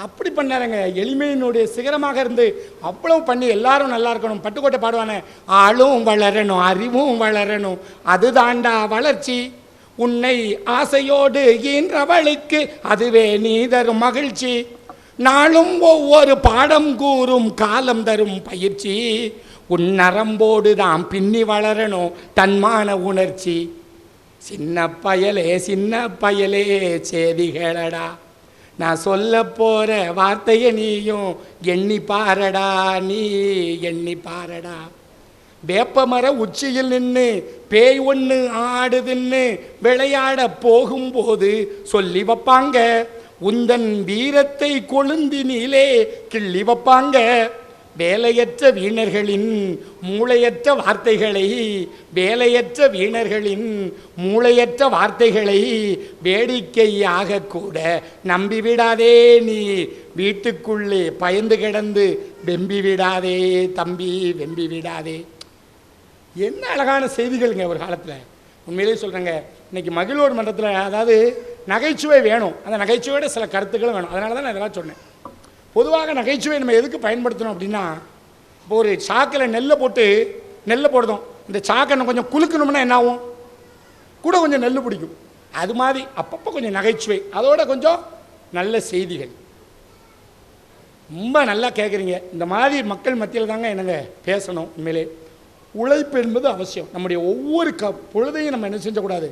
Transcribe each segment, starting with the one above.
அப்படி பண்ணாருங்க. எளிமையினுடைய சிகரமாக இருந்து அவ்வளவு பண்ணி எல்லாரும் நல்லா இருக்கணும். பட்டுக்கோட்டை பாடுவானே, ஆளும் வளரணும் அறிவும் வளரணும் அதுதாண்டா வளர்ச்சி, உன்னை ஆசையோடு ஈன்றவளுக்கு அதுவே நீ தரும் மகிழ்ச்சி, நாளும் ஒவ்வொரு பாடம் கூறும் காலம் தரும் பயிற்சி, உன் நரம்போடு தான் பின்னி வளரணும் தன்மான உணர்ச்சி, சின்ன பயலே சேதிகளடா, நான் சொல்ல போற வார்த்தையை நீயும் எண்ணி பாரடா, நீ எண்ணி பாரடா, வேப்பமர உச்சியில் நின்று பேய் ஒன்று ஆடுதுன்னு விளையாட போகும்போது சொல்லி வைப்பாங்க, உந்தன் வீரத்தை கொழுந்தினிலே கிள்ளி வைப்பாங்க, வேலையற்ற வீணர்களின் மூளையற்ற வார்த்தைகளை, வேலையற்ற வீணர்களின் மூளையற்ற வார்த்தைகளை வேடிக்கையாக கூட நம்பிவிடாதே, நீ வீட்டுக்குள்ளே பயந்து கிடந்து வெம்பி விடாதே தம்பி, வெம்பி விடாதே. என்ன அழகான செய்திகள்ங்க ஒரு காலத்தில். உண்மையிலே சொல்கிறேங்க, இன்றைக்கி மகிழ்வோர் மன்றத்தில் அதாவது நகைச்சுவை வேணும், அந்த நகைச்சுவையோட சில கருத்துக்களும் வேணும். அதனால தான் நான் இதெல்லாம் சொன்னேன். பொதுவாக நகைச்சுவை நம்ம எதுக்கு பயன்படுத்தணும் அப்படின்னா, இப்போ ஒரு சாக்கில் நெல்லை போட்டு நெல்லை போடுறோம், இந்த சாக்கை கொஞ்சம் குலுக்கணும்னா என்ன ஆகும், கூட கொஞ்சம் நெல் பிடிக்கும். அது மாதிரி அப்பப்போ கொஞ்சம் நகைச்சுவை, அதோட கொஞ்சம் நல்ல செய்திகள். ரொம்ப நல்லா கேட்குறீங்க. இந்த மாதிரி மக்கள் மத்தியில் தாங்க என்னங்க பேசணும். உண்மையிலே உழைப்பு என்பது அவசியம். நம்முடைய ஒவ்வொரு பொழுதையும் நம்ம என்ன செஞ்சக்கூடாது,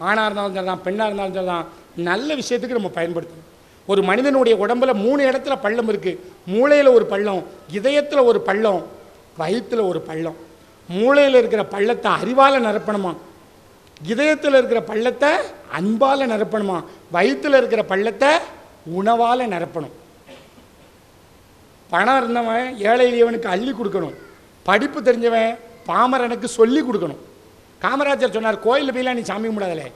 ஆணாக இருந்தாலும் சரிதான் பெண்ணாக இருந்தாலும் சரிதான், நல்ல விஷயத்துக்கு நம்ம பயன்படுத்தணும். ஒரு மனிதனுடைய உடம்புல 3 இடத்துல பள்ளம் இருக்குது. மூளையில் ஒரு பள்ளம், இதயத்தில் ஒரு பள்ளம், வயிற்றில் ஒரு பள்ளம். மூளையில் இருக்கிற பள்ளத்தை அறிவால் நிரப்பணுமா, இதயத்தில் இருக்கிற பள்ளத்தை அன்பால் நிரப்பணுமா, வயிற்றில் இருக்கிற பள்ளத்தை உணவால் நிரப்பணும். பணம் இருந்தவன் ஏழை எளியவனுக்கு அள்ளி கொடுக்கணும், படிப்பு தெரிஞ்சவன் பாமரனுக்கு சொல்லி கொடுக்கணும். காமராஜர் சொன்னார், கோயிலில் போய்லாம் நீ சாமி கும்பிடாதலே,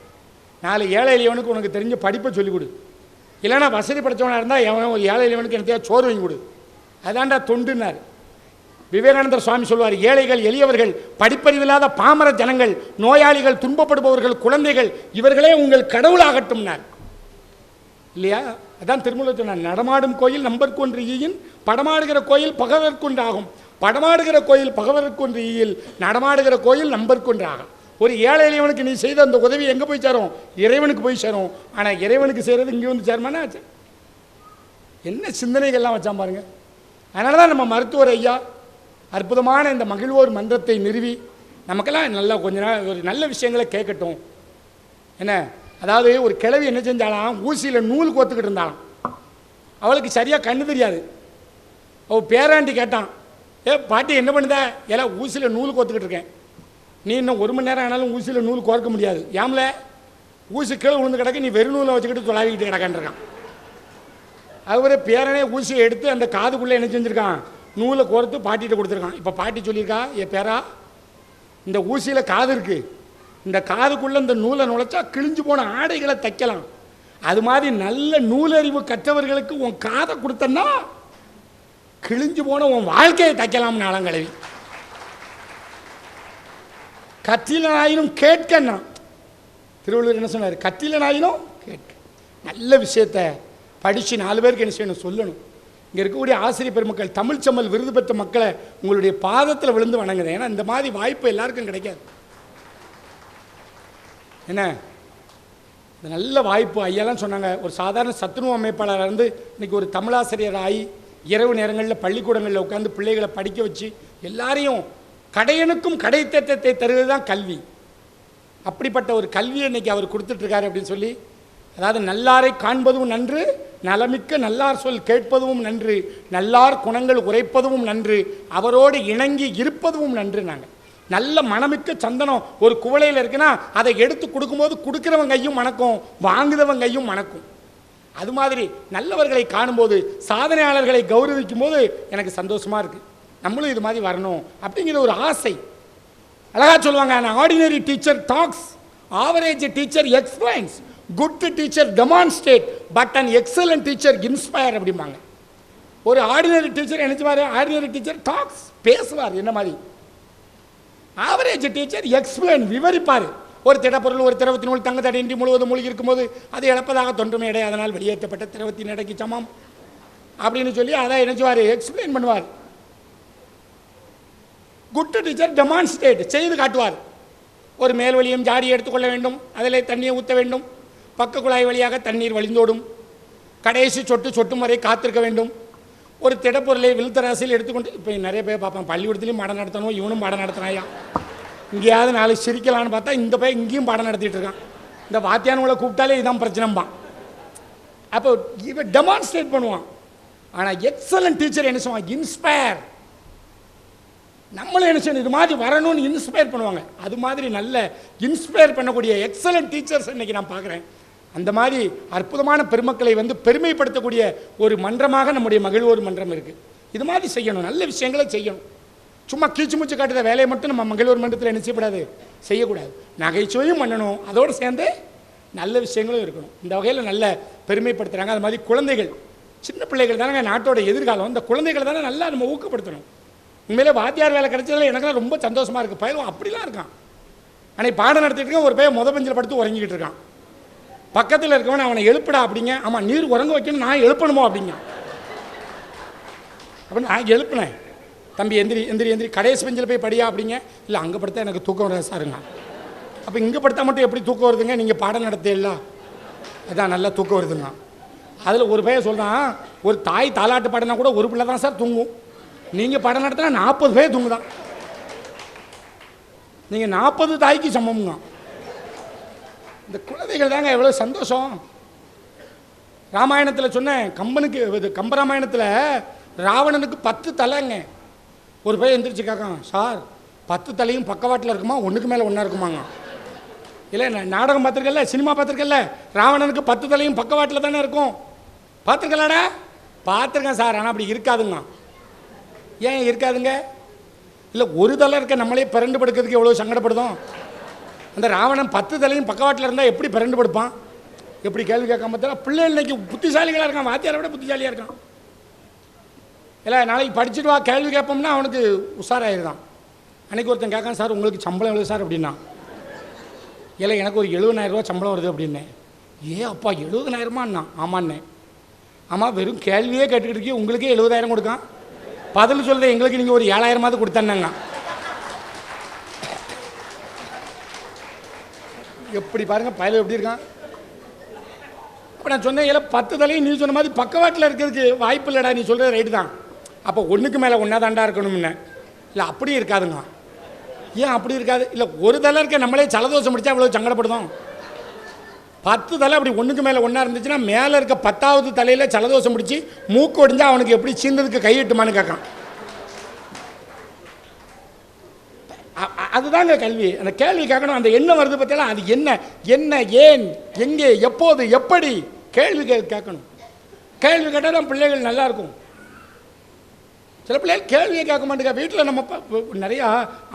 4 ஏழை எளியவனுக்கு உனக்கு தெரிஞ்ச படிப்பை சொல்லிக் கொடு, இல்லைனா வசதி படைத்தவனாக இருந்தால் எவன் ஒரு ஏழை எளியவனுக்கு என்னத்தையா சோறு வாங்கி கொடு, அதான்டா தொண்டுனார். விவேகானந்தர் சுவாமி சொல்வார், ஏழைகள் எளியவர்கள் படிப்பறிவில்லாத பாமர ஜனங்கள் நோயாளிகள் துன்பப்படுபவர்கள் குழந்தைகள் இவர்களே உங்கள் கடவுளாகட்டும்னார் இல்லையா? அதான் திருமூலர் சொன்னார், நடமாடும் கோயில் நம்பர்கொன்று ஈயின் படமாடுகிற கோயில் பகவர்கொன்று ஆகும், படமாடுகிற கோயில் பகவர்கொன்று ஈயில் நடமாடுகிற கோயில் நம்பர்கொன்று ஆகும். ஒரு ஏழை எளியவனுக்கு நீ செய்த அந்த உதவி எங்கே போய் சேரும், இறைவனுக்கு போய் சேரும். ஆனால் இறைவனுக்கு செய்கிறது இங்கே வந்து சேருமானா ஆச்சு. என்ன சிந்தனைகள்லாம் வச்சான் பாருங்க. அதனால தான் நம்ம மருத்துவர் ஐயா அற்புதமான இந்த மகிழ்வோர் மன்றத்தை நிறுவி நமக்கெல்லாம் நல்லா கொஞ்ச நாள் ஒரு நல்ல விஷயங்களை கேட்கட்டும். என்ன, அதாவது ஒரு கிழவி என்ன செஞ்சாலாம், ஊசியில் நூல் கோத்துக்கிட்டு இருந்தாலும் அவளுக்கு சரியாக கண்ணு தெரியாது. அவள் பேராண்டி கேட்டான், பாட்டி என்ன பண்ணுத, எல்லாம் ஊசியில் நூல் கோத்துக்கிட்டு இருக்கேன், நீ இன்னும் 1 மணி நேரம் ஆனாலும் ஊசியில் நூல் கோர்க்க முடியாது, ஏம்ல ஊசி கீழே விழுந்து கிடக்கு, நீ வெறும் நூலை வச்சுக்கிட்டு தொலாவிக்கிட்டு கிடக்கான்ருக்கான். அவரே பேரனே ஊசியை எடுத்து அந்த காதுக்குள்ளே என்ன செஞ்சுருக்கான், நூலை கோர்த்து பாட்டிகிட்ட கொடுத்துருக்கான். இப்போ பாட்டி சொல்லியிருக்கா, பேரா இந்த ஊசியில் காது இருக்குது, இந்த காதுக்குள்ளே இந்த நூலை நுழைச்சா கிழிஞ்சு போன ஆடைகளை தைக்கலாம், அது மாதிரி நல்ல நூலறிவு கற்றவர்களுக்கு உன் காதை கொடுத்தன்னா கிழிஞ்சு போன உன் வாழ்க்கையை தைக்கலாம்னு ஆலங்கலவி. கற்றிலனாயினும் கேட்கண்ணா திருவள்ளுவர் என்ன சொன்னார், கற்றிலனாயினும் கேட்க. நல்ல விஷயத்தை படித்து 4 பேருக்கு என்ன செய்யணும், சொல்லணும். இங்கே இருக்கக்கூடிய ஆசிரியர் பெருமக்கள், தமிழ் செம்மல் விருது பெற்ற மக்களை உங்களுடைய பாதத்தில் விழுந்து வணங்குறேன். ஏன்னா இந்த மாதிரி வாய்ப்பு எல்லாருக்கும் கிடைக்காது. என்ன நல்ல வாய்ப்பு. ஐயாலாம் சொன்னாங்க, ஒரு சாதாரண சத்துணவு அமைப்பாளராக இருந்து இன்றைக்கி ஒரு தமிழாசிரியர் ஆகி இரவு நேரங்களில் பள்ளிக்கூடங்களில் உட்காந்து பிள்ளைகளை படிக்க வச்சு எல்லாரையும் கடையனுக்கும் கடை தேற்றத்தை தருவது தான் கல்வி. அப்படிப்பட்ட ஒரு கல்வியை இன்றைக்கி அவர் கொடுத்துட்ருக்காரு அப்படின்னு சொல்லி, அதாவது நல்லாரை காண்பதும் நன்று, நலமிக்க நல்லார் சொல் கேட்பதும் நன்று, நல்லார் குணங்கள் உரைப்பதும் நன்று, அவரோடு இணங்கி இருப்பதும் நன்று. நாங்கள் நல்ல மனமிக்க சந்தனம் ஒரு குவளையில் இருக்குன்னா அதை எடுத்து கொடுக்கும்போது கொடுக்குறவன் கையும் மணக்கும், வாங்குறவன் கையும் மணக்கும். அது மாதிரி நல்லவர்களை காணும்போது, சாதனையாளர்களை கௌரவிக்கும் போது எனக்கு சந்தோஷமாக இருக்குது. நம்மளும் இது மாதிரி வரணும் அப்படிங்கிற ஒரு ஆசை. அழகாக சொல்லுவாங்க, an ordinary teacher talks, average teacher explains, good teacher demonstrate, but an excellent teacher inspire அப்படிம்பாங்க. ஒரு ஆர்டினரி டீச்சர் நினைச்சுவாரு, ஆர்டினரி டீச்சர் டாக்ஸ் பேசுவார் என்ன மாதிரி, ஆவரேஜ் டீச்சர் எக்ஸ்பிளைன் விவரிப்பார். ஒரு திடப்பொருள் ஒரு திரவத்தின் உள் தங்க தடையின்றி முழுவதும் மூழ்கி இருக்கும்போது அது இழப்பதாக தோன்றுமே இடை, அதனால் வெளியேற்றப்பட்ட திரவத்தின் இடைக்கு சமம். அப்படின்னு சொல்லி அதை நினைச்சுவார், எக்ஸ்பிளைன் பண்ணுவார். குட் டீச்சர் டெமான்ஸ்ட்ரேட் செய்து காட்டுவார். ஒரு மேல் வழியும் ஜாடி எடுத்துக்கொள்ள வேண்டும், அதில் தண்ணியை ஊற்ற வேண்டும், பக்க குழாய் வழியாக தண்ணீர் வழிந்தோடும், கடைசி சொட்டு சொட்டும் வரை காத்திருக்க வேண்டும். ஒரு திடப்பொருளை விழுத்தராசியில் எடுத்துக்கொண்டு, இப்போ நிறைய பேர் பார்ப்பேன் பள்ளிக்கூடத்துலையும் பாடம் நடத்தணும், இவனும் பாடம் நடத்தினாயா, இங்கேயாவது நாலு சிரிக்கலான்னு பார்த்தா இந்த பையன் இங்கேயும் பாடம் நடத்திட்டு இருக்கான். இந்த வாத்தியானுங்களை கூப்பிட்டாலே இதுதான் பிரச்சனைம்பான். அப்போ இவன் டெமான்ஸ்ட்ரேட் பண்ணுவான். ஆனால் எக்ஸலன்ட் டீச்சர் என்ன சொல்லுவான், இன்ஸ்பயர். நம்மளும் என்ன செய்யணும், இது மாதிரி வரணும்னு இன்ஸ்பயர் பண்ணுவாங்க. அது மாதிரி நல்ல இன்ஸ்பயர் பண்ணக்கூடிய எக்ஸலன்ட் டீச்சர்ஸ் இன்னைக்கு நான் பார்க்குறேன். அந்த மாதிரி அற்புதமான பெருமக்களை பெருமைப்படுத்தக்கூடிய ஒரு மன்றமாக நம்முடைய மகிழ்வோர் மன்றம் இருக்குது. இது மாதிரி செய்யணும், நல்ல விஷயங்களை செய்யணும். சும்மா கீச்சு மூச்சு காட்டுற வேலையை மட்டும் நம்ம மகிழ்வோர் மன்றத்தில் என்ன செய்யக்கூடாது, செய்யக்கூடாது. நகைச்சுவையும் பண்ணணும், அதோடு சேர்ந்து நல்ல விஷயங்களும் இருக்கணும். இந்த வகையில் நல்ல பெருமைப்படுத்துகிறாங்க. அது மாதிரி குழந்தைகள், சின்ன பிள்ளைகள் தானே நாட்டோட எதிர்காலம். இந்த குழந்தைகளை தானே நல்லா நம்ம ஊக்கப்படுத்தணும். உண்மையிலே வாத்தியார் வேலை கிடைச்சதில் எனக்குலாம் ரொம்ப சந்தோஷமாக இருக்குது. பயிலும் அப்படிலாம் இருக்கான். அன்னைக்கு பாடம் நடத்திட்டு இருக்கேன், ஒரு பையன் பெஞ்சில் படுத்து உறங்கிக்கிட்டு இருக்கான். பக்கத்தில் இருக்கவன் அவனை எழுப்புடா அப்படிங்க. ஆமாம், நீர் உறங்க வைக்கணும், நான் எழுப்பணுமோ அப்படிங்க. அப்படின்னு நான் எழுப்பினேன். தம்பி எந்திரி எந்திரி எந்திரி, கடைசி பெஞ்சில் போய் படியா அப்படிங்க. இல்லை அங்கே படுத்தா எனக்கு தூக்கம் வர சாருங்க. அப்போ இங்கே படுத்தா மட்டும் எப்படி தூக்கம் வருதுங்க, நீங்கள் பாடம் நடத்தல, அதான் நல்லா தூக்கம் வருதுங்க. அதில் ஒரு பையன் சொல்கிறான், ஒரு தாய் தாலாட்டு பாடினா கூட ஒரு பிள்ளை தான் சார் தூங்கும், நீங்கள் பாடம் நடத்தினா 40 பேர் தூங்குதான். நீங்கள் 40 தாய்க்கு சமமுங்க. இந்த குழந்தைகள் தாங்க எவ்வளோ சந்தோஷம். ராமாயணத்தில் சொன்னேன், கம்பராமாயணத்தில் ராவணனுக்கு 10 தலைங்க. ஒரு பையன் எந்திரிச்சு கேட்கான், சார் 10 தலையும் பக்கவாட்டில் இருக்குமா, ஒன்றுக்கு மேலே ஒன்றா இருக்குமாங்க. இல்லை நாடகம் பார்த்துருக்கல, சினிமா பார்த்துருக்கல, ராவணனுக்கு 10 தலையும் பக்கவாட்டில் தானே இருக்கும். பார்த்துருக்கலாடா? பார்த்துருக்கேன் சார், ஆனால் அப்படி இருக்காதுங்க. ஏன் இருக்காதுங்க? இல்லை ஒரு தலை இருக்க நம்மளே பிறண்டு படுக்கிறதுக்கு எவ்வளோ சங்கடப்படுதோம். அந்த ராவணன் 10 தலையும் பக்கவாட்டில் இருந்தால் எப்படி பிறண்டு படுப்பான்? எப்படி கேள்வி கேட்காம தெரியல. பிள்ளை இன்னைக்கு புத்திசாலிகளாக இருக்கான், வாத்தியாரை விட புத்திசாலியாக இருக்கான். இல்லை நாளைக்கு படிச்சுட்டு வா கேள்வி கேட்போம்னா அவனுக்கு உஷாராயிருதான். அன்றைக்கி ஒருத்தன் கேட்கான், சார் உங்களுக்கு சம்பளம் எவ்வளோ சார் அப்படின்னா. இல்லை எனக்கு ஒரு 70,000 ரூபா சம்பளம் வருது அப்படின்னேன். ஏ அப்பா 70,000மா? ஆமாண்ணே. ஆமாம், வெறும் கேள்வியே கேட்டுக்கிட்டு இருக்கீங்க, உங்களுக்கே 70,000 கொடுக்கான், பதில் சொல்லுறது எங்களுக்கு நீங்கள் ஒரு 7,000 கொடுத்தாங்க. எப்படி பாருங்க பயல எப்படி இருக்கான். அப்போ நான் சொன்னேன், இல்லை 10 தலையும் நீ சொன்ன மாதிரி பக்கவாட்டில் இருக்கிறதுக்கு வாய்ப்பு இல்லைடா, நீ சொல்கிறது ரைட்டு தான். அப்போ ஒன்றுக்கு மேலே ஒன்றா தாண்டா இருக்கணும்னு. இல்லை அப்படியே இருக்காதுங்க. ஏன் அப்படி இருக்காது? இல்லை ஒரு தலை இருக்க நம்மளே ஜலதோஷம் முடிச்சா இவ்வளோ சங்கடப்படுதோம். 10 தலை அப்படி ஒன்றுக்கு மேலே ஒன்றா இருந்துச்சுன்னா மேலே இருக்க 10வது தலையில் ஜலதோஷம் முடிச்சு மூக்கு ஒடிஞ்சா அவனுக்கு எப்படி சீந்ததுக்கு கையிட்டுமான்னு கேட்கான். அதுதாங்க கல்வி. அந்த கேள்வி கேட்கணும், அந்த எண்ணம் வருது பார்த்தீங்களா, அது என்ன என்ன ஏன் எங்கே எப்போது எப்படி கேள்வி கேட்கணும். கேள்வி கேட்டால் தான் பிள்ளைகள் நல்லா இருக்கும். சில பிள்ளைகள் கேள்வியை கேட்க மாட்டேங்க. வீட்டில் நம்ம நிறையா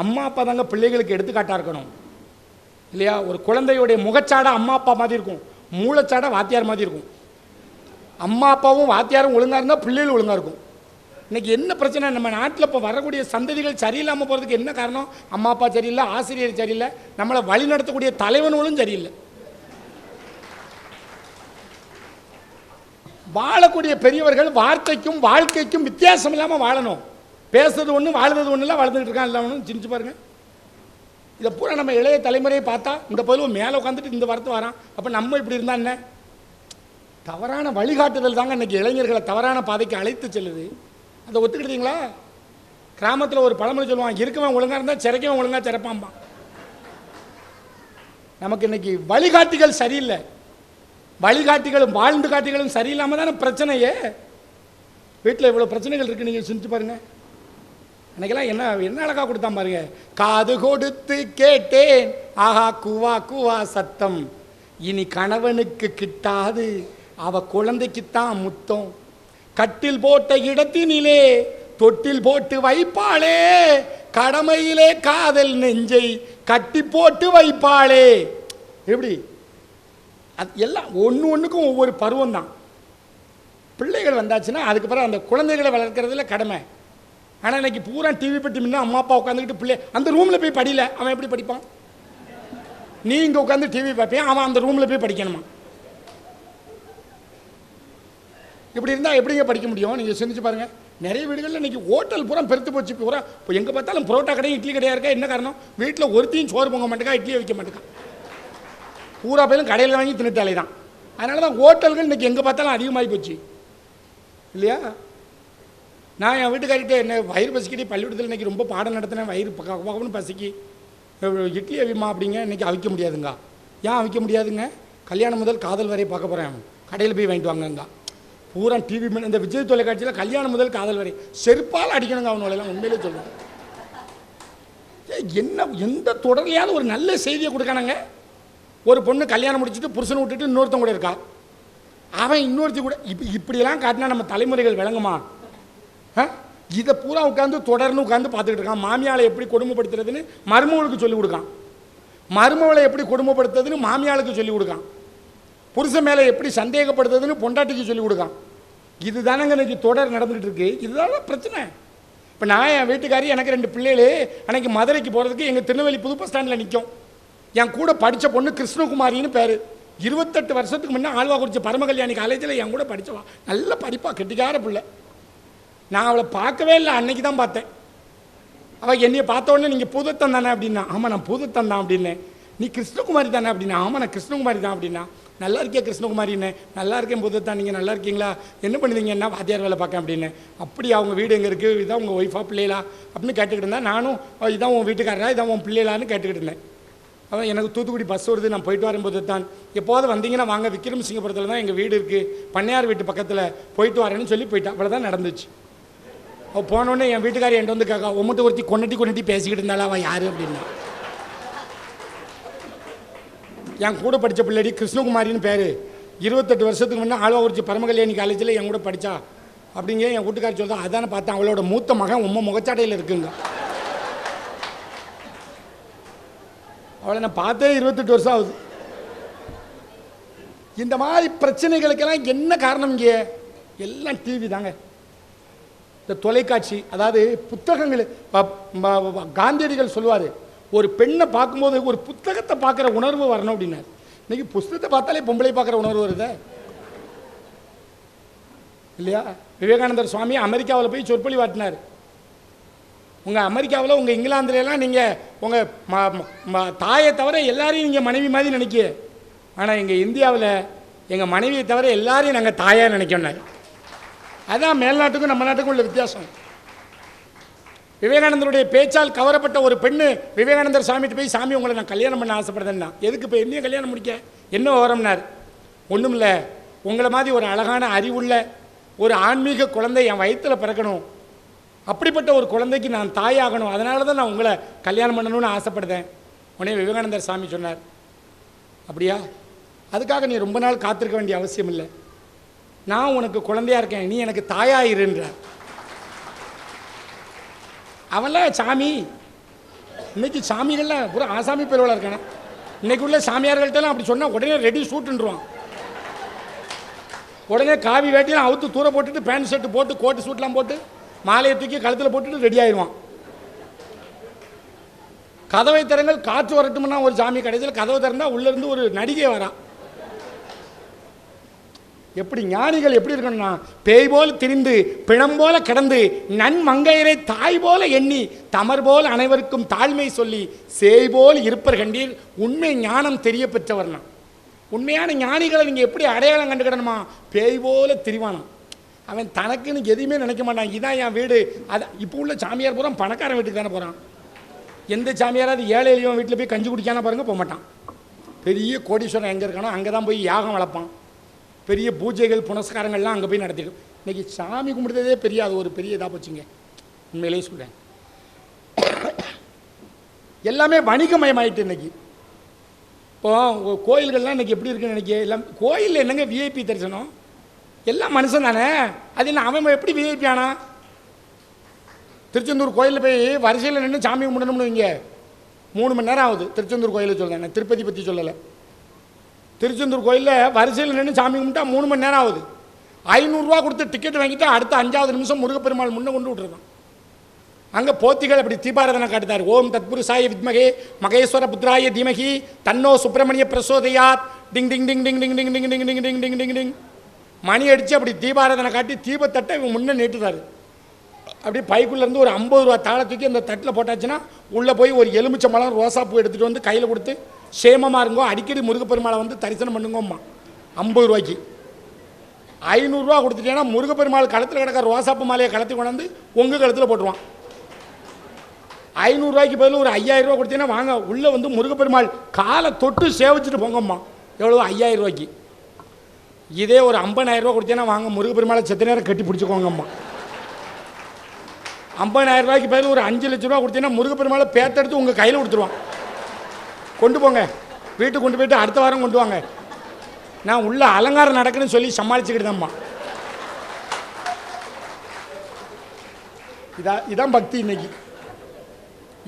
அம்மா அப்பா தாங்க பிள்ளைகளுக்கு எடுத்துக்காட்டாக இருக்கணும் இல்லையா? ஒரு குழந்தையுடைய முகச்சாடை அம்மா அப்பா மாதிரி இருக்கும், மூளைச்சாடை வாத்தியார் மாதிரி இருக்கும். அம்மா அப்பாவும் வாத்தியாரும் ஒழுங்காக இருந்தால் பிள்ளைகள் ஒழுங்காக இருக்கும். இன்றைக்கி என்ன பிரச்சனை, நம்ம நாட்டில் இப்போ வரக்கூடிய சந்ததிகள் சரியில்லாமல் போகிறதுக்கு என்ன காரணம்? அம்மா அப்பா சரியில்லை, ஆசிரியர் சரியில்லை, நம்மளை வழி நடத்தக்கூடிய தலைவனும் சரியில்லை. வாழக்கூடிய பெரியவர்கள் வார்த்தைக்கும் வாழ்க்கைக்கும் வித்தியாசம் இல்லாமல் வாழணும். பேசுறது ஒன்று வாழ்றது ஒன்று இல்லை, வாழ்ந்துக்கிட்டு இருக்கான் இல்லை ஒன்று சிரிச்சு பாருங்கள். இதை பூரா நம்ம இளைய தலைமுறையை பார்த்தா இந்த பொதுவும் மேலே உட்காந்துட்டு இந்த வார்த்தை வரான். அப்போ நம்ம இப்படி இருந்தா என்ன? தவறான வழிகாட்டுதல் தாங்க இன்றைக்கி இளைஞர்களை தவறான பாதைக்கு அழைத்து செல்லுது. அதை ஒத்துக்கிட்டீங்களா? கிராமத்தில் ஒரு பழமொழி சொல்லுவான், இருக்கவன் ஒழுங்காக இருந்தால் சிறைக்கவன் ஒழுங்காக சிறப்பாம்பான். நமக்கு இன்னைக்கு வழிகாட்டிகள் சரியில்லை, வழிகாட்டிகளும் வாழ்ந்து காட்டிகளும் சரியில்லாமல் தானே பிரச்சனையே. வீட்டில் இவ்வளோ பிரச்சனைகள் இருக்குது, நீங்கள் சிந்திச்சு பாருங்கள். அன்றைக்கெல்லாம் என்ன என்ன அழகாக கொடுத்தான் பாருங்க. காது கொடுத்து கேட்டேன் ஆஹா கூவா கூவா சத்தம், இனி கணவனுக்கு கிட்டாது அவ குழந்தைக்குத்தான் முத்தம், கட்டில் போட்ட இடத்தினிலே தொட்டில் போட்டு வைப்பாளே, கடமையிலே காதல் நெஞ்சை கட்டி போட்டு வைப்பாளே. எப்படி? அது எல்லாம் ஒன்றுக்கும் ஒவ்வொரு பருவம் தான். பிள்ளைகள் வந்தாச்சுன்னா அதுக்கப்புறம் அந்த குழந்தைகளை வளர்க்குறதுல கடமை. ஆனால் இன்னைக்கு பூரா டிவி பெட்டி முன்னா அம்மா அப்பா உட்காந்துக்கிட்டு பிள்ளை அந்த ரூமில் போய் படியல, அவன் எப்படி படிப்பான்? நீ இங்கே உட்காந்து டிவி பார்ப்பேன், அவன் அந்த ரூமில் போய் படிக்கணுமா? இப்படி இருந்தால் எப்படிங்க படிக்க முடியும்? நீங்கள் சிந்திச்சு பாருங்கள். நிறைய வீடுகளில் இன்றைக்கி ஹோட்டல் பூரா பெருத்து போச்சு. பூரா இப்போ எங்கே பார்த்தாலும் புரோட்டா கடையும் இட்லி கடையாக இருக்கா. என்ன காரணம்? வீட்டில் ஒருத்தையும் சோறு பொங்க மாட்டேக்கா, இட்லியை வைக்க மாட்டேக்கா. பூரா பேரும் கடையில் வாங்கி தின்னுட்டாலே தான். அதனால தான் ஹோட்டல்கள் இன்றைக்கி எங்கே பார்த்தாலும் அதிகமாகி போச்சு இல்லையா? நான் என் வீட்டுக்காரிட்ட என்ன வயிறு பசிக்கிட்டே பள்ளிக்கூடத்தில் இன்றைக்கி ரொம்ப பாடம் நடத்தினேன். வயிறு பக்கம்னு பசிக்கு இட்லி அவிமா அப்படிங்க. இன்றைக்கி அவிக்க முடியாதுங்க. ஏன் அவிக்க முடியாதுங்க? கல்யாணம் முதல் காதல் வரை பார்க்க போகிறேன். கடையில் போய் வாங்கிட்டு வாங்கங்க. பூரா டிவி இந்த விஜய் தொலைக்காட்சியில் கல்யாணம் முதல் காதல் வரை செருப்பால் அடிக்கணுங்க அவங்களெல்லாம். உண்மையிலே சொல்லுவேன். என்ன எந்த தொடர்லையாவது ஒரு நல்ல செய்தியை கொடுக்கணுங்க. ஒரு பொண்ணு கல்யாணம் முடிச்சுட்டு புருஷனை விட்டுட்டு இன்னொருத்தன் கூட இருக்கா. அவன் இன்னொருத்தி கூட இப்படியெல்லாம் காட்டினா நம்ம தலைமுறைகள் விளங்குமா? இதை பூரா உட்காந்து தொடர்ந்து உட்காந்து பார்த்துக்கிட்டு இருக்கான். மாமியாளை எப்படி கொடுமைப்படுத்துறதுன்னு மருமகளுக்கு சொல்லிக் கொடுக்கான். மருமகளை எப்படி கொடுமைப்படுத்துறதுன்னு மாமியாளுக்கு சொல்லிக் கொடுக்கான். புருஷன் மேலே எப்படி சந்தேகப்படுத்துறதுன்னு பொண்டாட்டிக்கு சொல்லிக் கொடுக்கான். இது தானங்க இன்னைக்கு தொடர் நடந்துகிட்டு இருக்கு. இதுதான பிரச்சனை. இப்போ நான் என் வீட்டுக்காரி எனக்கு 2 பிள்ளைகளு அன்னைக்கு மதுரைக்கு போகிறதுக்கு எங்கள் திருநெல்வேலி புது பஸ் ஸ்டாண்டில் நிற்கும். என் கூட படித்த பொண்ணு கிருஷ்ணகுமாரின்னு பேர். 28 வருஷத்துக்கு முன்னே ஆழ்வாக்குறிச்சி பரமகல்யாணி காலேஜில் என் கூட படித்தவா. நல்ல படிப்பா, கெட்டிக்கார பிள்ளை. நான் அவளை பார்க்கவே இல்லை, அன்னைக்கு தான் பார்த்தேன். அவள் என்னையை பார்த்த உடனே நீங்கள் பூதத்தன் தானே அப்படின்னா. ஆமாம் நான் பூதத்தன் தான் அப்படின்னு. நீ கிருஷ்ணகுமாரி தானே அப்படின்னா. ஆமாம் நான் கிருஷ்ணகுமாரி தான் அப்படின்னா. நல்லா இருக்கே கிருஷ்ணகுமாரின்னு. நல்லா இருக்கேன் பூதத்தான். நீங்கள் நல்லா இருக்கீங்களா? என்ன பண்ணுவீங்க? என்ன வாத்தியார் வேலை பார்க்க அப்படின்னு. அப்படி அவங்க வீடு எங்கே இருக்குது? இதான் உங்கள் ஒய்ஃபா பிள்ளைகளா அப்படின்னு கேட்டுக்கிட்டு இருந்தேன். நானும் இதான் உன் வீட்டுக்காரரா இதான் உன் பிள்ளைகளான்னு கேட்டுக்கிட்டு இருந்தேன். அவன் எனக்கு தூத்துக்குடி பஸ் வருது, நான் போயிட்டு வரும்போது தான் எப்போது வந்தீங்கன்னா வாங்க, விக்ரமசிங்கபுரத்தில் தான் எங்கள் வீடு இருக்குது, பண்ணையார் வீட்டு பக்கத்தில், போயிட்டு வரேன்னு சொல்லி போயிட்டான். அவ்வளோ தான் நடந்துச்சு. அவள் போனோடனே என் வீட்டுக்காரி என்கிட்ட வந்து கேட்கா, உம்மட்டு ஒருத்தி கொண்டுட்டி பேசிக்கிட்டு இருந்தாலும் அவள் யார் அப்படின்னா. என் கூட படித்த பிள்ளைடி கிருஷ்ணகுமாரின்னு பேர். 28 வருஷத்துக்கு முன்னே ஆழ்வாக்குறிச்சி பரமகல்யாணி காலேஜில் என் கூட படித்தா அப்படிங்க. என் வீட்டுக்காரி சொல்கிறா, அதானே பார்த்தேன், அவளோட மூத்த மகன் உம்ம முகச்சாட்டையில் இருக்குங்க. அவளை நான் பார்த்தே 28 வருஷம் ஆகுது. இந்த மாதிரி பிரச்சனைகளுக்கெல்லாம் என்ன காரணம்? இங்கே எல்லாம் டிவி தாங்க, இந்த தொலைக்காட்சி. அதாவது புத்தகங்கள். காந்தியடிகள் சொல்லுவார், ஒரு பெண்ணை பார்க்கும்போது ஒரு புத்தகத்தை பார்க்குற உணர்வு வரணும் அப்படின்னாரு. இன்னைக்கு புத்தகத்தை பார்த்தாலே பொம்பளை பார்க்குற உணர்வு வருது இல்லையா? விவேகானந்தர் சுவாமி அமெரிக்காவில் போய் சொற்பொழி வாட்டினார். உங்கள் அமெரிக்காவில் உங்கள் இங்கிலாந்துலாம் நீங்கள் உங்கள் தாயை தவிர எல்லாரையும் நீங்கள் மனைவி மாதிரி நினைக்க. ஆனால் எங்கள் இந்தியாவில் எங்கள் மனைவியை தவிர எல்லாரையும் நாங்கள் தாயாக நினைக்கணும். அதுதான் மேல்நாட்டுக்கும் நம்ம நாட்டுக்கும் உள்ள வித்தியாசம். விவேகானந்தருடைய பேச்சால் கவரப்பட்ட ஒரு பெண்ணு விவேகானந்தர் சாமிகிட்ட போய், சாமி உங்களை நான் கல்யாணம் பண்ண ஆசைப்படுறேன்னா. எதுக்கு இப்போ என்னையும் கல்யாணம் முடிக்க? என்ன விவரம்னார். ஒன்றும் இல்லை, உங்களை மாதிரி ஒரு அழகான அறிவுள்ள ஒரு ஆன்மீக குழந்தை என் வயிற்றில் பிறக்கணும், அப்படிப்பட்ட ஒரு குழந்தைக்கு நான் தாயாகணும், அதனால தான் நான் உங்களை கல்யாணம் பண்ணணும்னு ஆசைப்படுறேன். உடனே விவேகானந்தர் சாமி சொன்னார், அப்படியா? அதுக்காக நீ ரொம்ப நாள் காத்திருக்க வேண்டிய அவசியம் இல்லை, நான் உனக்கு குழந்தையாக இருக்கேன், நீ எனக்கு தாயாயிருன்றார். அவன்லாம் சாமி. இன்னைக்கு சாமிகள்லாம் பூரா ஆசாமி பெருவளாக இருக்கானே. இன்னைக்கு உள்ள சாமியார்கள்ட்டெல்லாம் அப்படி சொன்னால் உடனே ரெடி சூட்டுன்றான். உடனே காவி வேட்டியெல்லாம் அவுத்து தூர போட்டுட்டு பேண்ட் ஷர்ட்டு போட்டு கோட்டு சூட்லாம் போட்டு மாலையை தூக்கி கழுத்தில் போட்டுட்டு ரெடி ஆயிடுவான். கதவை திறங்கள் காற்று வரட்டும்னா ஒரு சாமி கடைசியில் கதவை திறந்தால் உள்ளேருந்து ஒரு நடிகை வரா. எப்படி ஞானிகள் எப்படி இருக்கணும்னா, பேய் போல் திரிந்து பிணம் போல கிடந்து நன்மங்கையரை தாய் போல எண்ணி தமர் போல் அனைவருக்கும் தாழ்மை சொல்லி சேய் போல் இருப்பர் கண்டீர் உண்மை ஞானம் தெரிய பெற்றவர்னா. உண்மையான ஞானிகளை நீங்கள் எப்படி அடையாளம் கண்டுக்கிடணுமா? பேய் போல திரிவானான். அவன் தனக்குன்னு எதையுமே நினைக்க மாட்டான். இதான் என் வீடு. அது இப்போ உள்ள சாமியார் பூரா பணக்காரன் வீட்டுக்கு தானே போகிறான். எந்த சாமியாராவது ஏழை எளியவன் வீட்டில் போய் கஞ்சி குடிக்கான பாருங்க போக மாட்டான். பெரிய கோடீஸ்வரன் எங்கே இருக்கானோ அங்கே தான் போய் யாகம் வளர்ப்பான். பெரிய பூஜைகள் புனஸ்காரங்கள்லாம் அங்கே போய் நடத்திடும். இன்றைக்கி சாமி கும்பிடுறதே பெரிய, அது ஒரு பெரிய இதாக போச்சுங்க. உண்மையிலேயே சொல்கிறேன், எல்லாமே வணிகமயமாயிட்டு இன்னைக்கு. இப்போ கோயில்கள்லாம் இன்றைக்கி எப்படி இருக்குன்னு நினைக்க, எல்லாம் கோயிலில் என்னங்க விஐபி தரிசனம், எல்லாம் மனுஷன் தானே. அது என்ன அவன் எப்படி விஐபி ஆனா? திருச்செந்தூர் கோயிலில் போய் வரிசையில் நின்று சாமி கும்பிடணும்னு வைங்க, 3 மணி நேரம் ஆகுது. திருச்செந்தூர் கோயிலில் சொல்கிறேன், நான் திருப்பதி பற்றி சொல்லலை. திருச்செந்தூர் கோயிலில் வரிசையில் நின்று சாமி கும்பிட்டா 3 மணி நேரம் ஆகுது. 500 ரூபா கொடுத்து டிக்கெட் வாங்கிட்டு அடுத்த 5வது நிமிஷம் முருகப்பெருமாள் முன்னே கொண்டு விட்டுருதான். அங்கே போத்திகள் அப்படி தீபாரதனை காட்டுத்தார். ஓம் தத்புருஷாய வித்மகே மகேஸ்வர புத்ராய தீமகி தன்னோ சுப்பிரமணிய பிரசோதயாத் டிங் டிங் டிங் டிங் டிங் டிங் டிங் டிங் டிங் டிங் டிங் டிங் டிங். மணி அடித்து அப்படி தீபாராதனை காட்டி தீபத்தட்டை இவங்க முன்னே நீட்டுதார். அப்படி பைக்குள்ளேருந்து ஒரு 50 ரூபா தாளை தூக்கி அந்த தட்டில் போட்டாச்சுன்னா உள்ளே போய் ஒரு எலுமிச்சம்பழம் ரோசாப்பூ எடுத்துகிட்டு வந்து கையில் கொடுத்து சேமமாக இருங்கோ, அடிக்கடி முருகப்பெருமாளை வந்து தரிசனம் பண்ணுங்கம்மா. 50 ரூபாய்க்கு 500 ரூபா கொடுத்துட்டேன்னா முருகப்பெருமாள் கழுத்தில் கிடக்கிற ரோசாப்பூ மாலையை கலத்தி கொண்டாந்து உங்கள் கழுத்தில் போட்டுருவான். 500 ரூபாய்க்கு பதில் ஒரு 5000 ரூபா கொடுத்தீங்கன்னா வாங்க உள்ளே வந்து முருகப்பெருமாள் காலை தொட்டு சேவிச்சுட்டு போங்கம்மா. எவ்வளோ? 5000 ரூபாய்க்கு. இதே ஒரு 50000 ரூபா கொடுத்தீங்கன்னா வாங்க முருகப்பெருமாளை செத்த நேரம் கட்டி பிடிச்சிக்கோங்கம்மா. 50000 ரூபாய்க்கு பதில் ஒரு 5 லட்ச ரூபா கொடுத்தீங்கன்னா முருகப்பெருமாளை பேத்தெடுத்து உங்கள் கையில் கொடுத்துருவான். கொண்டு போங்க, வீட்டுக்கு கொண்டு போயிட்டு அடுத்த வாரம் கொண்டு வாங்க. நான் உள்ள அலங்காரம் நடக்குன்னு சொல்லி சமாளிச்சுக்கிட்டுதாம்மா. இதான் பக்தி இன்னைக்கு.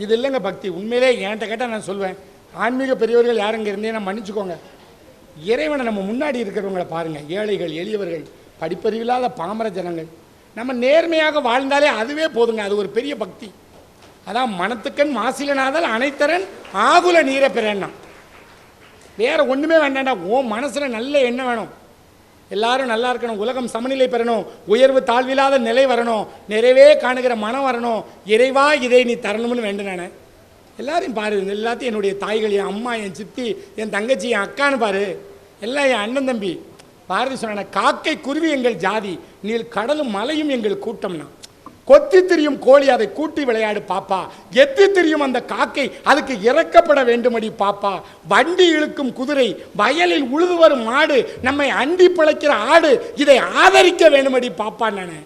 இது இல்லைங்க பக்தி. உண்மையிலே என்கிட்ட கேட்டால் நான் சொல்வேன், ஆன்மீக பெரியவர்கள் யாருங்க இருந்தேன்னா மன்னிச்சுக்கோங்க, இறைவனை நம்ம முன்னாடி இருக்கிறவங்களை பாருங்கள். ஏழைகள், எளியவர்கள், படிப்பறிவில்லாத பாமர ஜனங்கள், நம்ம நேர்மையாக வாழ்ந்தாலே அதுவே போதுங்க. அது ஒரு பெரிய பக்தி. அதான் மனத்துக்கண் மாசிலனாதல் அனைத்தரன் ஆகுல நீரை பெறேன்னா. வேற ஒன்றுமே வேண்டாண்டா. ஓ மனசில் நல்ல எண்ணம் வேணும், எல்லாரும் நல்லா இருக்கணும், உலகம் சமநிலை பெறணும், உயர்வு தாழ்வில்லாத நிலை வரணும், நிறைவே காணுகிற மனம் வரணும், இறைவா இதை நீ தரணும்னு வேண்டும். நான் எல்லாரையும் பாரு, எல்லாத்தையும் என்னுடைய தாய்கள், என் அம்மா, என் சித்தி, என் தங்கச்சி, என் அக்கான்னு பாரு, எல்லாம் என் அண்ணன் தம்பி. பாரதி சொன்ன காக்கை குருவி எங்கள் ஜாதி, நீள் கடலும் மலையும் எங்கள் கூட்டம்னா. கொத்தி திரியும் கோழி அதை கூட்டி விளையாடு பாப்பா, எத்தி திரியும் அந்த காக்கை அதுக்கு இறக்கப்பட வேண்டுமடி பாப்பா, வண்டி இழுக்கும் குதிரை, வயலில் உழுது வரும் மாடு, நம்மை அண்டி பிழைக்கிற ஆடு, இதை ஆதரிக்க வேண்டுமடி பாப்பா. நானே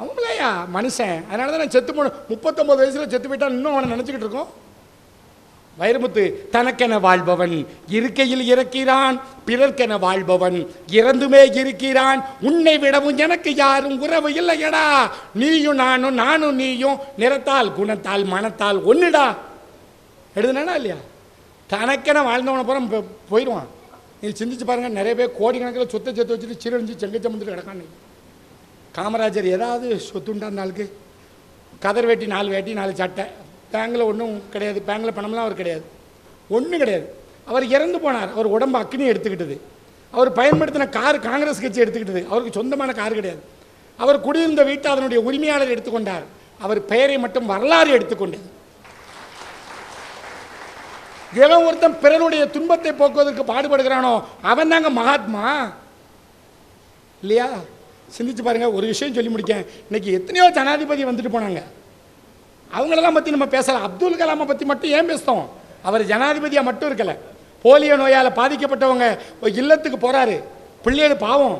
அவங்களையா மனுஷன். அதனால தான் நான் செத்து போன 39 வயசில் செத்து போயிட்டா இன்னும் அவனை நினச்சிக்கிட்டு இருக்கோம். வைரமுத்து, தனக்கென வாழ்பவன் இருக்கையில் இறக்கிறான், பிறர்க்கென வாழ்பவன் இறந்துமே இருக்கிறான், உன்னை விடவும் எனக்கு யாரும் உறவு இல்லையடா, நீயும் நானும் நானும் நீயும் நிறத்தால் குணத்தால் மனத்தால் ஒன்றுடா. எழுதுனா இல்லையா? தனக்கென வாழ்ந்தவனை புறம் போயிடுவான். நீ சிந்திச்சு பாருங்கள், நிறைய பேர் கோடிக்கணக்கில் சொத்தை சேர்த்து வச்சுட்டு சீரழிஞ்சு செங்கச்சமந்துட்டு கிடக்கான்னு. காமராஜர் ஏதாவது சொத்துண்டா அந்த ஆளுக்கு? கதர் வேட்டி 4 வேட்டி 4 சட்டை, பேங்கில் ஒன்றும் கிடையாது, பேங்கில் பணம்லாம் அவர் கிடையாது, ஒன்றும் கிடையாது. அவர் இறந்து போனார், அவர் உடம்பு அக்னி எடுத்துக்கிட்டது. அவர் பயன்படுத்தின கார் காங்கிரஸ் கட்சி எடுத்துக்கிட்டது, அவருக்கு சொந்தமான கார் கிடையாது. அவர் குடியிருந்த வீட்டை அதனுடைய உரிமையாளர் எடுத்துக்கொண்டார், அவர் பெயரை மட்டும் வரலாறு எடுத்துக்கொண்டது. எவன் ஒருத்தன் பிறருடைய துன்பத்தை போக்குவதற்கு பாடுபடுகிறானோ அவன் தாங்க மகாத்மா, இல்லையா? சிந்திச்சு பாருங்க. ஒரு விஷயம் சொல்லி முடிக்கேன். இன்னைக்கு எத்தனையோ ஜனாதிபதி வந்துட்டு போனாங்க, அவங்களெல்லாம் பற்றி நம்ம பேசலாம். அப்துல் கலாமை பற்றி மட்டும் ஏன் பேசுகிறோம்? அவர் ஜனாதிபதியாக மட்டும் இருக்கலை, போலியோ நோயால் பாதிக்கப்பட்டவங்க இல்லத்துக்கு போகிறாரு. பிள்ளைகள் பாவம்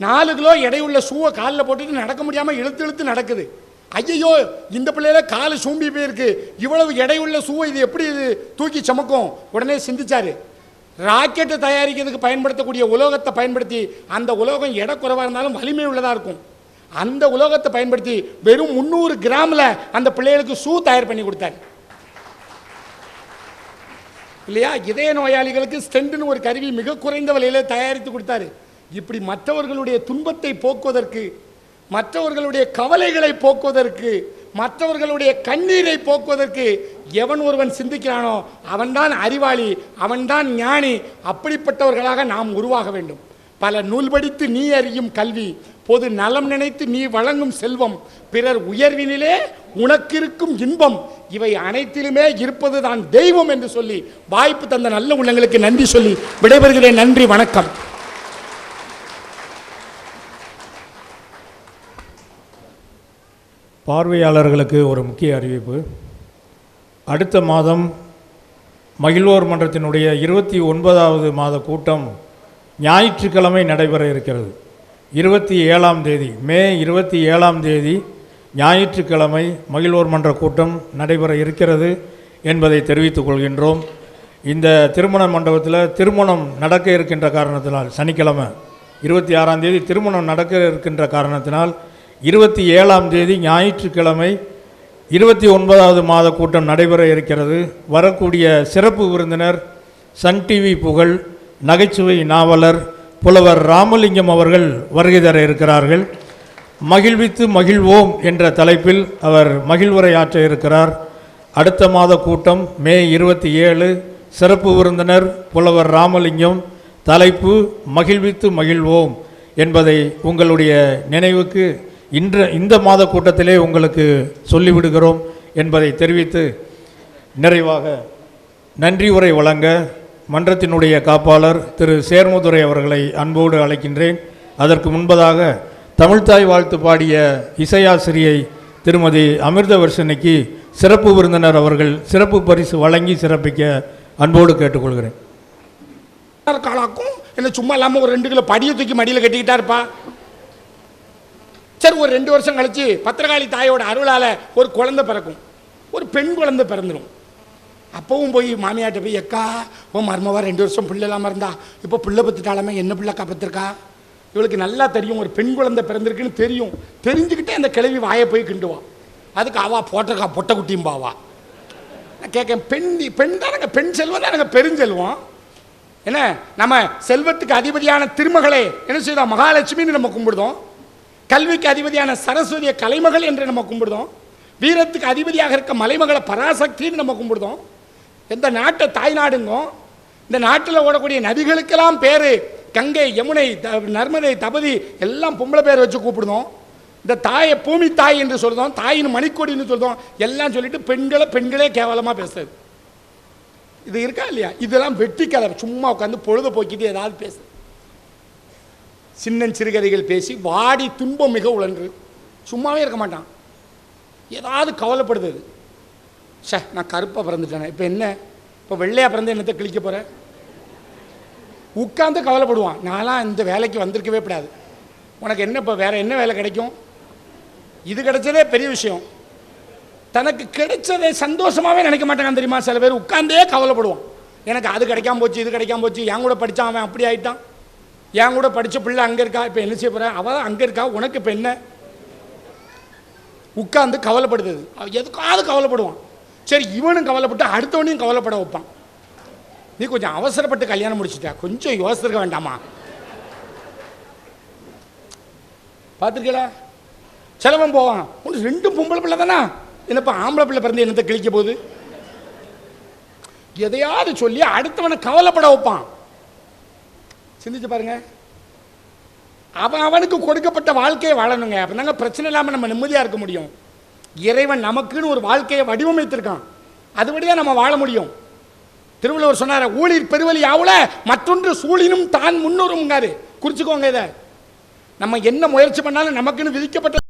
4 கிலோ எடையுள்ள ஷூவை காலில் போட்டுட்டு நடக்க முடியாமல் இழுத்து இழுத்து நடக்குது. ஐயோ, இந்த பிள்ளையில காலு சூம்பி போயிருக்கு, இவ்வளவு எடையுள்ள ஷூவை இது எப்படி இது தூக்கி சமக்கும்? உடனே சிந்திச்சாரு, ராக்கெட்டை தயாரிக்கிறதுக்கு பயன்படுத்தக்கூடிய உலோகத்தை பயன்படுத்தி, அந்த உலோகம் எடை குறைவாக இருந்தாலும் வலிமை உள்ளதாக இருக்கும், அந்த உலோகத்தை பயன்படுத்தி வெறும் 300 கிராமில் அந்த பிள்ளைகளுக்கு ஷூ தயார் பண்ணி கொடுத்தாரு, இல்லையா? இதய நோயாளிகளுக்கு ஸ்டென்ட்னு ஒரு கருவி மிக குறைந்த விலையில் தயாரித்து கொடுத்தாரு. இப்படி மற்றவர்களுடைய துன்பத்தை போக்குவதற்கு, மற்றவர்களுடைய கவலைகளை போக்குவதற்கு, மற்றவர்களுடைய கண்ணீரை போக்குவதற்கு எவன் ஒருவன் சிந்திக்கிறானோ அவன்தான் அறிவாளி, அவன்தான் ஞானி. அப்படிப்பட்டவர்களாக நாம் உருவாக வேண்டும். பல நூல் படித்து நீ அறியும் கல்வி, பொது நலம் நினைத்து நீ வழங்கும் செல்வம், பிறர் உயர்வினிலே உனக்கு இருக்கும் இன்பம், இவை அனைத்திலுமே இருப்பது தான் தெய்வம் என்று சொல்லி வாய்ப்பு தந்த நல்ல உள்ளங்களுக்கு நன்றி சொல்லி விடைபெறுகிறேன். நன்றி, வணக்கம். பார்வையாளர்களுக்கு ஒரு முக்கிய அறிவிப்பு. அடுத்த மாதம் மகிழ்வோர் மன்றத்தினுடைய 29வது மாத கூட்டம் ஞாயிற்றுக்கிழமை நடைபெற இருக்கிறது. 27ஆம் தேதி, மே 27ஆம் தேதி ஞாயிற்றுக்கிழமை மகிழ்வோர் மன்ற கூட்டம் நடைபெற இருக்கிறது என்பதை தெரிவித்துக் கொள்கின்றோம். இந்த திருமண மண்டபத்தில் திருமணம் நடக்க இருக்கின்ற காரணத்தினால், சனிக்கிழமை 26ஆம் தேதி திருமணம் நடக்க இருக்கின்ற காரணத்தினால் 27ஆம் தேதி ஞாயிற்றுக்கிழமை 29வது மாத கூட்டம் நடைபெற இருக்கிறது. வரக்கூடிய சிறப்பு விருந்தினர் சன் டிவி புகழ் நகைச்சுவை நாவலர் புலவர் ராமலிங்கம் அவர்கள் வருகை தர இருக்கிறார்கள். மகிழ்வித்து மகிழ்வோம் என்ற தலைப்பில் அவர் மகிழ்வுரையாற்ற இருக்கிறார். அடுத்த மாத கூட்டம் மே 27. சிறப்பு விருந்தினர் புலவர் ராமலிங்கம். தலைப்பு மகிழ்வித்து மகிழ்வோம். என்பதை உங்களுடைய நினைவுக்கு இந்த மாத கூட்டத்திலே உங்களுக்கு சொல்லிவிடுகிறோம் என்பதை தெரிவித்து நிறைவாக நன்றி உரை வழங்க மன்றத்தினுடைய காப்பாளர் திரு சேர்முதுரை அவர்களை அன்போடு அழைக்கின்றேன். அதற்கு முன்பதாக தமிழ்த்தாய் வாழ்த்து பாடிய இசையாசிரியை திருமதி அமிர்தவர்ஷினிக்கு சிறப்பு விருந்தினர் அவர்கள் சிறப்பு பரிசு வழங்கி சிறப்பிக்க அன்போடு கேட்டுக்கொள்கிறேன். காலாக்கும் என்ன சும்மா இல்லாமல் ஒரு 2 கிலோ படியை தூக்கி மடியில் கட்டிக்கிட்டா இருப்பா. சரி, ஒரு 2 வருஷம் கழிச்சு பத்திரகாளி தாயோட அருளால் ஒரு குழந்தை பிறக்கும், ஒரு பெண் குழந்தை பிறந்துடும். அப்பவும் போய் மாமியாட்ட போய், எக்கா ஓ மருமவா 2 வருஷம் பிள்ளை இல்லாமல் இருந்தா இப்போ பிள்ளை பத்துட்டாலுமே என்ன பிள்ளை காப்பத்திருக்கா. இவளுக்கு நல்லா தெரியும் ஒரு பெண் குழந்தை பிறந்திருக்குன்னு தெரியும். தெரிஞ்சுக்கிட்டே அந்த கிழவி வாயை போய் கிண்டுவான். அதுக்கு அவா போட்டிருக்கா பொட்டை குட்டியும் பாவா. நான் கேட்கேன், பெண் தானங்க, பெண் செல்வம் தானங்க பெருஞ்செல்வம். என்ன நம்ம செல்வத்துக்கு அதிபதியான திருமகளை என்ன செய்தோம், மகாலட்சுமின்னு நம்ம கும்பிடுதோம். கல்விக்கு அதிபதியான சரஸ்வதியை கலைமகள் என்று நம்ம கும்பிடுதோம். வீரத்துக்கு அதிபதியாக இருக்க மலைமகளை பராசக்தின்னு நம்ம கும்பிடுதோம். எந்த நாட்டை தாய்நாடுங்கோ, இந்த நாட்டில் ஓடக்கூடிய நதிகளுக்கெல்லாம் பேர் கங்கை, யமுனை, நர்மதை, தபதி எல்லாம் பொம்பளை பேர் வச்சு கூப்பிடுதோம். இந்த தாயை பூமி தாய் என்று சொல்லுதோம், தாயின் மணிக்கொடின்னு சொல்லுதோம். எல்லாம் சொல்லிட்டு பெண்களே கேவலமாக பேசுறது இது இருக்கா இல்லையா? இதெல்லாம் வெட்டி கதை. சும்மா உட்காந்து பொழுது போக்கிட்டு ஏதாவது பேசு, சின்ன சிறுகதைகள் பேசி வாடி துன்பம் மிக உழன்று சும்மாவே இருக்க மாட்டான். ஏதாவது கவலைப்படுது. நான் கருப்பாக பிறந்துட்டேனே, இப்போ என்ன, இப்போ வெள்ளையாக பிறந்து என்னத்தை கிழிக்க போகிறேன், உட்காந்து கவலைப்படுவான். நான்லாம் இந்த வேலைக்கு வந்திருக்கவே கூடாது. உனக்கு என்ன இப்போ வேறு என்ன வேலை கிடைக்கும், இது கிடைச்சதே பெரிய விஷயம். தனக்கு கிடைச்சதை சந்தோஷமாகவே நினைக்க மாட்டாங்க தெரியுமா. சில பேர் உட்காந்தே கவலைப்படுவான், எனக்கு அது கிடைக்காம போச்சு, இது கிடைக்காம போச்சு, என் கூட படித்தான் அவன் அப்படி ஆகிட்டான், என் கூட படித்த பிள்ளை அங்கே இருக்கா, இப்போ என்ன செய்ய போகிறேன், அவள் அங்கே இருக்கா, உனக்கு இப்போ என்ன. உட்காந்து கவலைப்படுது, எதுக்காவது கவலைப்படுவான். சரி, இவனும் கவலைப்பட்டு அடுத்தவனையும் கவலைப்பட வைப்பான். நீ கொஞ்சம் அவசரப்பட்டு கல்யாணம் முடிச்சுட்டா, கொஞ்சம் யோசிக்க வேண்டாமா. பார்த்துருக்கல, சிலவன் போவான், ஒன்று 2 பொம்பளை பிள்ளை தானே, என்னப்பா ஆம்பளை பிள்ளை பிறந்து என்னத்தை கிழிக்க போகுது, எதையாவது சொல்லி அடுத்தவனை கவலைப்பட வைப்பான். சிந்திச்சு பாருங்க. அவனுக்கு கொடுக்கப்பட்ட வாழ்க்கையை வாழணுங்க. அப்பதாங்க பிரச்சனை இல்லாமல் நம்ம நிம்மதியாக இருக்க முடியும். இறைவன் நமக்குன்னு ஒரு வாழ்க்கையை வடிவமைத்திருக்கான், அதுபடிதான் நம்ம வாழ முடியும். திருவள்ளுவர் சொன்னார், ஊழிர் பெருவழி ஆவுல மற்றொன்று சூழினும் தான் முன்னோருங்காரு. குறிச்சுக்கோங்க, இதை நம்ம என்ன முயற்சி பண்ணாலும் நமக்குன்னு விதிக்கப்பட்ட